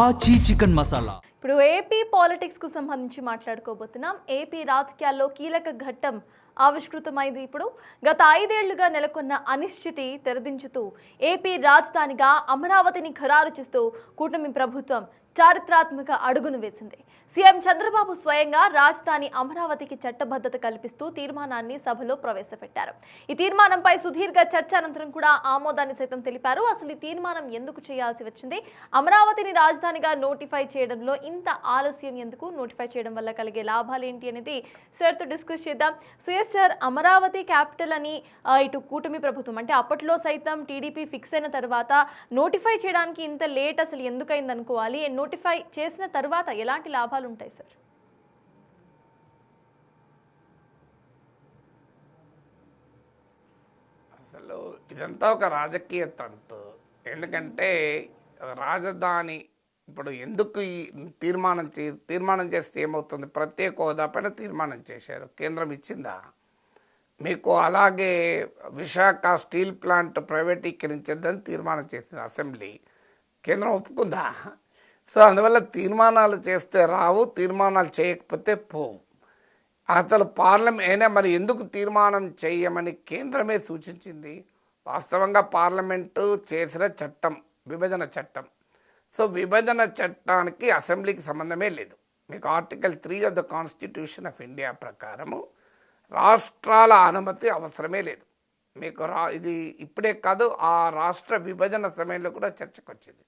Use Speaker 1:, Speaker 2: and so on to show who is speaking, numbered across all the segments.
Speaker 1: ఆచి చికెన్ మసాలా.
Speaker 2: ఇప్పుడు AP politics కు సంబంధించి మాట్లాడుకోబోతున్నాం. ఏపీ రాజకీయాల్లో కీలక ఘట్టం ఆవిష్కృతమైంది. ఇప్పుడు గత 5 ఏళ్లుగా నెలకొన్న అనిశ్చితి తెరదించుతూ ఏపీ రాజధానిగా అమరావతిని ఖరారు చేస్తూ కూటమి ప్రభుత్వం చారిత్రాత్మక అడుగును వేసింది. సీఎం చంద్రబాబు స్వయంగా రాజధాని అమరావతికి చట్టబద్ధత కల్పిస్తూ తీర్మానాన్ని సభలో ప్రవేశపెట్టారు. ఈ తీర్మానంపై సుదీర్ఘ చర్చ అనంతరం కూడా ఆమోదాన్ని సైతం తెలిపారు. అసలు ఈ తీర్మానం ఎందుకు చేయాల్సి వచ్చింది, అమరావతిని రాజధానిగా నోటిఫై చేయడంలో ఇంత ఆలస్యం ఎందుకు, నోటిఫై చేయడం వల్ల కలిగే లాభాలు ఏంటి అనేది సార్తో డిస్కస్ చేద్దాం. సుయస్ సార్, అమరావతి క్యాపిటల్ అని ఇటు కూటమి ప్రభుత్వం అంటే అప్పట్లో సైతం టీడీపీ ఫిక్స్ అయిన తర్వాత నోటిఫై చేయడానికి ఇంత లేట్ అసలు ఎందుకైంది అనుకోవాలి? నోటిఫై చేసిన తర్వాత ఎలాంటి లాభాలు ఉంటాయి సార్?
Speaker 3: అసలు ఇదంతా ఒక రాజకీయ తంతు. ఎందుకంటే రాజధాని ఇప్పుడు ఎందుకు ఈ తీర్మానం చేస్తే ఏమవుతుంది? ప్రత్యేక హోదా పైన తీర్మానం చేశారు, కేంద్రం ఇచ్చిందా మీకు? అలాగే విశాఖ స్టీల్ ప్లాంట్ ప్రైవేటీకరించద్దని తీర్మానం చేసింది అసెంబ్లీ, కేంద్రం ఒప్పుకుందా? సో అందువల్ల తీర్మానాలు చేస్తే రావు, తీర్మానాలు చేయకపోతే పోవు. అసలు అయినా మరి ఎందుకు తీర్మానం చేయమని కేంద్రమే సూచించింది? వాస్తవంగా పార్లమెంటు చేసిన చట్టం విభజన చట్టం. సో విభజన చట్టానికి అసెంబ్లీకి సంబంధమే లేదు. మీకు article 3 of the constitution of India ప్రకారము రాష్ట్రాల అనుమతి అవసరమే లేదు. మీకు ఇది ఇప్పుడే కాదు, ఆ రాష్ట్ర విభజన సమయంలో కూడా చర్చకు వచ్చింది.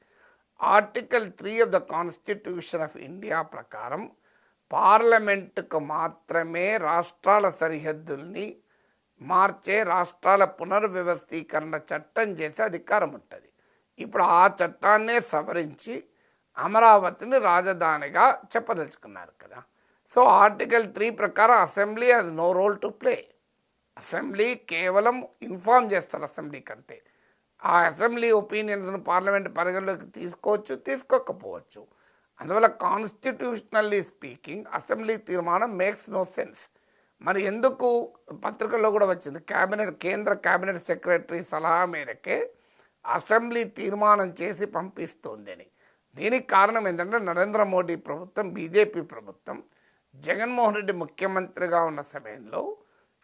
Speaker 3: Article 3 of the constitution of India ప్రకారం పార్లమెంటుకు మాత్రమే రాష్ట్రాల సరిహద్దుల్ని మార్చే రాష్ట్రాల పునర్వ్యవస్థీకరణ చట్టం చేసే అధికారం ఉంటుంది. ఇప్పుడు ఆ చట్టాన్నే సవరించి అమరావతిని రాజధానిగా చెప్పదలుచుకున్నారు కదా. సో ఆర్టికల్ 3 ప్రకారం assembly has no role to play. Assembly కేవలం ఇన్ఫార్మ్ చేస్తారు అసెంబ్లీ కంటే. ఆ అసెంబ్లీ ఒపీనియన్స్ను పార్లమెంట్ పరిగణలోకి తీసుకోవచ్చు, తీసుకోకపోవచ్చు. అందువల్ల కాన్స్టిట్యూషనల్లీ స్పీకింగ్ అసెంబ్లీ తీర్మానం మేక్స్ నో సెన్స్. మరి ఎందుకు పత్రికల్లో కూడా వచ్చింది, కేంద్ర కేబినెట్ సెక్రటరీ సలహా మేరకే అసెంబ్లీ తీర్మానం చేసి పంపిస్తోందని. దీనికి కారణం ఏంటంటే నరేంద్ర మోడీ ప్రభుత్వం, బీజేపీ ప్రభుత్వం, జగన్మోహన్ రెడ్డి ముఖ్యమంత్రిగా ఉన్న సమయంలో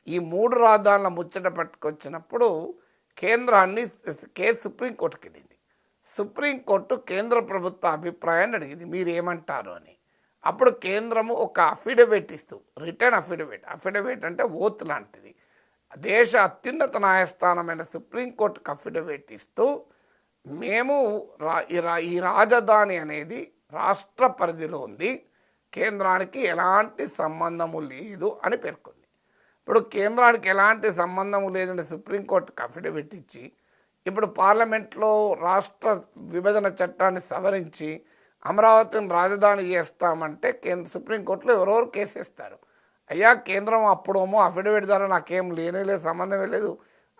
Speaker 3: ఈ 3 రాజధానుల ముచ్చట పట్టుకొచ్చినప్పుడు కేంద్రాన్ని సుప్రీంకోర్టుకి వెళ్ళింది. సుప్రీంకోర్టు కేంద్ర ప్రభుత్వ అభిప్రాయాన్ని అడిగింది, మీరు ఏమంటారు అని. అప్పుడు కేంద్రము ఒక అఫిడవిట్ ఇస్తూ, రిటర్న్ అఫిడవిట్ అంటే ఓత్ లాంటిది, దేశ అత్యున్నత న్యాయస్థానమైన సుప్రీంకోర్టుకు అఫిడవిట్ ఇస్తూ మేము ఈ రాజధాని అనేది రాష్ట్ర పరిధిలో ఉంది, కేంద్రానికి ఎలాంటి సంబంధము లేదు అని పేర్కొంది. ఇప్పుడు కేంద్రానికి ఎలాంటి సంబంధము లేదని సుప్రీంకోర్టుకు అఫిడవిట్ ఇచ్చి ఇప్పుడు పార్లమెంట్లో రాష్ట్ర విభజన చట్టాన్ని సవరించి అమరావతిని రాజధాని చేస్తామంటే సుప్రీంకోర్టులో ఎవరెవరు కేసేస్తారు. అయ్యా కేంద్రం అప్పుడేమో అఫిడవిట్ ద్వారా నాకేం లేదు, సంబంధమే లేదు,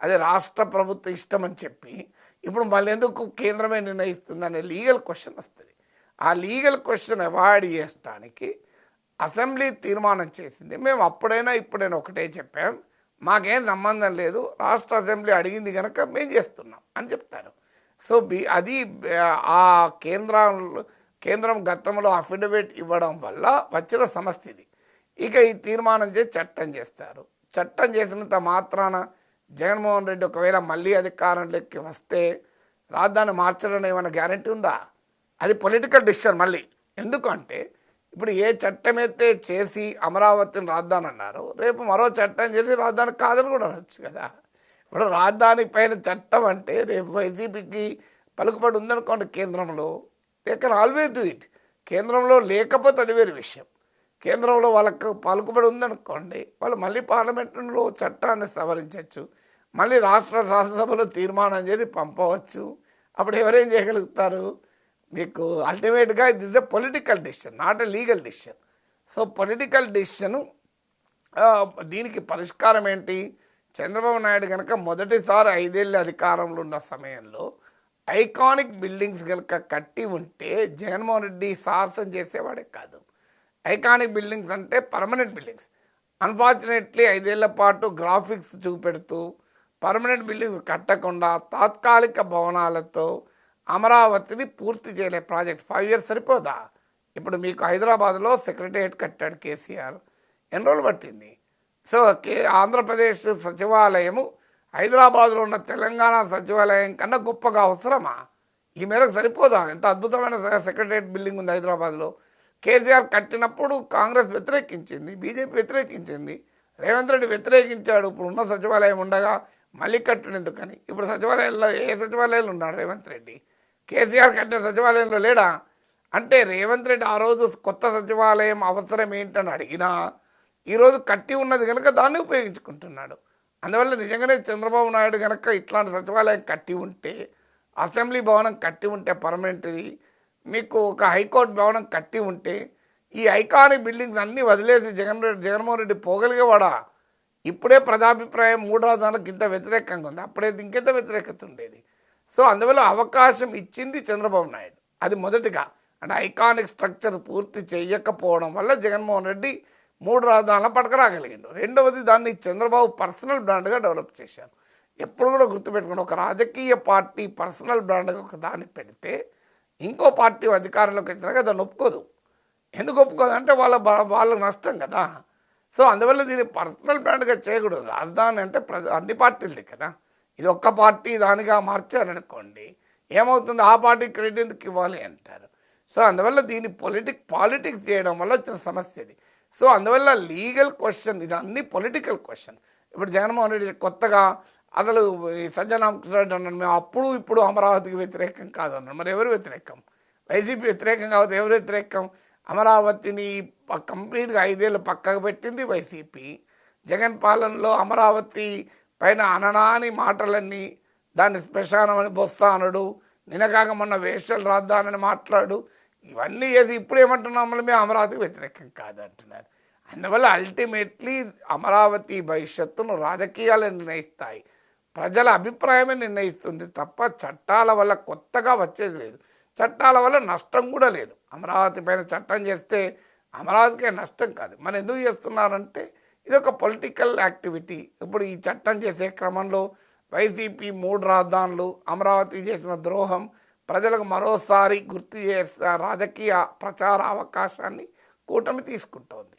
Speaker 3: అది రాష్ట్ర ప్రభుత్వ ఇష్టం అని చెప్పి ఇప్పుడు మళ్ళీ ఎందుకు కేంద్రమే నిర్ణయిస్తుందనే లీగల్ క్వశ్చన్ వస్తుంది. ఆ లీగల్ క్వశ్చన్ అవాయిడ్ చేయడానికి అసెంబ్లీ తీర్మానం చేసింది. మేము అప్పుడైనా ఇప్పుడైనా ఒకటే చెప్పాం, మాకేం సంబంధం లేదు, రాష్ట్ర అసెంబ్లీ అడిగింది కనుక మేము చేస్తున్నాం అని చెప్తారు. సో అది ఆ కేంద్రం గతంలో అఫిడవిట్ ఇవ్వడం వల్ల వచ్చిన సమస్య ఇది. ఇక ఈ తీర్మానం చేసి చట్టం చేస్తారు. చట్టం చేసినంత మాత్రాన జగన్మోహన్ రెడ్డి ఒకవేళ మళ్ళీ అధికారంలోకి వస్తే రాజధాని మార్చడం ఏమైనా గ్యారంటీ ఉందా? అది పొలిటికల్ డిసిషన్ మళ్ళీ. ఎందుకంటే ఇప్పుడు ఏ చట్టమైతే చేసి అమరావతిని రాజధాని అన్నారు, రేపు మరో చట్టం చేసి రాజధాని కాదని కూడా అనొచ్చు కదా. ఇప్పుడు రాజధాని పైన చట్టం అంటే రేపు వైసీపీకి పలుకుబడి ఉందనుకోండి కేంద్రంలో, they can always do it. కేంద్రంలో లేకపోతే అది వేరే విషయం. కేంద్రంలో వాళ్ళకు పలుకుబడి ఉందనుకోండి, వాళ్ళు మళ్ళీ పార్లమెంటులో చట్టాన్ని సవరించవచ్చు, మళ్ళీ రాష్ట్ర శాసనసభలో తీర్మానం చేసి పంపవచ్చు. అప్పుడు ఎవరేం చేయగలుగుతారు? మీకు అల్టిమేట్గా it is a political decision, not a legal decision. So political decision దీనికి పరిష్కారం ఏంటి? చంద్రబాబు నాయుడు కనుక మొదటిసారి 5 ఏళ్ళ అధికారంలో ఉన్న సమయంలో ఐకానిక్ బిల్డింగ్స్ కనుక కట్టి ఉంటే జగన్మోహన్ రెడ్డి సాహసం చేసేవాడే కాదు. ఐకానిక్ బిల్డింగ్స్ అంటే పర్మనెంట్ బిల్డింగ్స్. అన్ఫార్చునేట్లీ 5 ఏళ్ల పాటు గ్రాఫిక్స్ చూపెడుతూ పర్మనెంట్ బిల్డింగ్స్ కట్టకుండా తాత్కాలిక భవనాలతో అమరావతిని పూర్తి చేయలే ప్రాజెక్ట్ 5 years సరిపోదా? ఇప్పుడు మీకు హైదరాబాద్లో సెక్రటేరియట్ కట్టాడు కేసీఆర్, ఎన్ని రోజులు పట్టింది? సో ఆంధ్రప్రదేశ్ సచివాలయము హైదరాబాద్లో ఉన్న తెలంగాణ సచివాలయం కన్నా గొప్పగా అవసరమా? ఈ మేరకు సరిపోదా? ఎంత అద్భుతమైన సెక్రటేరియట్ బిల్డింగ్ ఉంది హైదరాబాద్లో. కేసీఆర్ కట్టినప్పుడు కాంగ్రెస్ వ్యతిరేకించింది, బీజేపీ వ్యతిరేకించింది, రేవంత్ రెడ్డి వ్యతిరేకించాడు. ఇప్పుడు ఉన్న సచివాలయం ఉండగా మళ్ళీ కట్టినందుకని. ఇప్పుడు సచివాలయంలో ఏ సచివాలయంలో ఉన్నాడు రేవంత్ రెడ్డి? కేసీఆర్ కట్టిన సచివాలయంలో లేడా? అంటే రేవంత్ రెడ్డి ఆ రోజు కొత్త సచివాలయం అవసరం ఏంటని అడిగినా ఈరోజు కట్టి ఉన్నది కనుక దాన్ని ఉపయోగించుకుంటున్నాడు. అందువల్ల నిజంగానే చంద్రబాబు నాయుడు కనుక ఇట్లాంటి సచివాలయం కట్టి ఉంటే, అసెంబ్లీ భవనం కట్టి ఉంటే పర్మనెంట్ది, మీకు ఒక హైకోర్టు భవనం కట్టి ఉంటే, ఈ ఐకానిక్ బిల్డింగ్స్ అన్నీ వదిలేసి జగన్మోహన్ రెడ్డి పోగలిగేవాడా? ఇప్పుడే ప్రజాభిప్రాయం 3 రాజధానులకు ఇంత వ్యతిరేకంగా ఉంది, అప్పుడే ఇంకెంత వ్యతిరేకత ఉండేది. సో అందువల్ల అవకాశం ఇచ్చింది చంద్రబాబు నాయుడు. అది మొదటిగా, అంటే ఐకానిక్ స్ట్రక్చర్ పూర్తి చేయకపోవడం వల్ల జగన్మోహన్ రెడ్డి 3 రాజధానులు పట్టుకురాగలిగిండు. రెండవది, దాన్ని చంద్రబాబు పర్సనల్ బ్రాండ్గా డెవలప్ చేశారు. ఎప్పుడు కూడా గుర్తుపెట్టుకోండి, ఒక రాజకీయ పార్టీ పర్సనల్ బ్రాండ్గా ఒక దాన్ని పెడితే ఇంకో పార్టీ అధికారంలోకి వచ్చినాక దాన్ని ఒప్పుకోదు. ఎందుకు ఒప్పుకోదు అంటే వాళ్ళకు నష్టం కదా. సో అందువల్ల దీన్ని పర్సనల్ బ్రాండ్గా చేయకూడదు. రాజధాని అంటే అన్ని పార్టీలది కదా. ఇది ఒక్క పార్టీ దానిగా మార్చారనుకోండి, ఏమవుతుంది? ఆ పార్టీ క్రెడిట్ ఎందుకు ఇవ్వాలి అంటారు. సో అందువల్ల దీన్ని పాలిటిక్స్ చేయడం వల్ల వచ్చిన సమస్య ఇది. సో అందువల్ల లీగల్ క్వశ్చన్, ఇది అన్ని పొలిటికల్ క్వశ్చన్. ఇప్పుడు జగన్మోహన్ రెడ్డి కొత్తగా అసలు సజ్జనామకృష్ణారెడ్డి అన్నాడు, మేము అప్పుడు ఇప్పుడు అమరావతికి వ్యతిరేకం కాదన్నాడు. మరి ఎవరు వ్యతిరేకం? వైసీపీ వ్యతిరేకం కావద్దు, ఎవరు వ్యతిరేకం? అమరావతిని కంప్లీట్గా 5 ఏళ్ళు పక్కకు పెట్టింది వైసీపీ. జగన్ పాలనలో అమరావతి పైన అననాని మాటలన్నీ, దాన్ని శ్మశానమని బొస్తా అనడు, నినకాక మొన్న వేషాలు రాద్దానని మాట్లాడు, ఇవన్నీ చేసి ఇప్పుడు ఏమంటున్నాం, మేము అమరావతికి వ్యతిరేకం కాదంటున్నారు. అందువల్ల అల్టిమేట్లీ అమరావతి భవిష్యత్తును రాజకీయాలు నిర్ణయిస్తాయి, ప్రజల అభిప్రాయమే నిర్ణయిస్తుంది తప్ప చట్టాల వల్ల కొత్తగా వచ్చేది లేదు, చట్టాల వల్ల నష్టం కూడా లేదు. అమరావతి పైన చట్టం చేస్తే అమరావతికే నష్టం కాదు. మరి ఎందుకు చేస్తున్నారంటే ఇది ఒక పొలిటికల్ యాక్టివిటీ. ఇప్పుడు ఈ చట్టం చేసే క్రమంలో వైసీపీ 3 రాజధానులు, అమరావతి చేసిన ద్రోహం ప్రజలకు మరోసారి గుర్తు చేసే రాజకీయ ప్రచార అవకాశాన్ని కూటమి తీసుకుంటోంది.